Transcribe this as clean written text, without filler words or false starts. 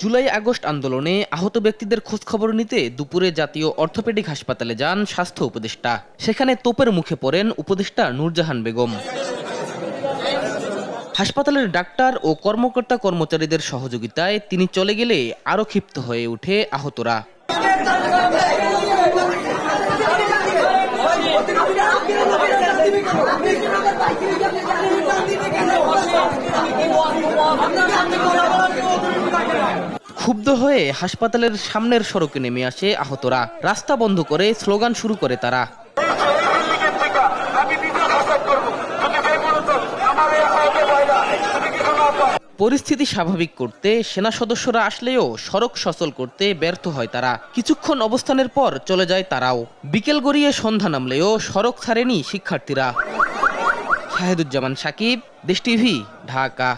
July August আন্দোলনে আহত ব্যক্তিদের খোঁজখবর নিতে দুপুরে জাতীয় অর্থোপেডিক হাসপাতালে যান স্বাস্থ্য উপদেষ্টা। সেখানে তোপের মুখে পড়েন উপদেষ্টা নূরজাহান বেগম। হাসপাতালের ডাক্তার ও কর্মকর্তা কর্মচারীদের সহযোগিতায় তিনি চলে গেলে আরও ক্ষিপ্ত হয়ে ওঠে আহতরা। ক্ষুব্ধ হয়ে হাসপাতালের সামনের সড়কে নেমে আসে আহতরা। রাস্তা বন্ধ করে স্লোগান শুরু করে তারা। পরিস্থিতি স্বাভাবিক করতে সেনা সদস্যরা আসলেও সড়ক সচল করতে ব্যর্থ হয় তারা। কিছুক্ষণ অবস্থানের পর চলে যায় তারাও। বিকেল গড়িয়ে সন্ধ্যা নামলেও সড়ক ছাড়েনি শিক্ষার্থীরা। শাহেদুজ্জামান সাকিব, দেশ টিভি, ঢাকা।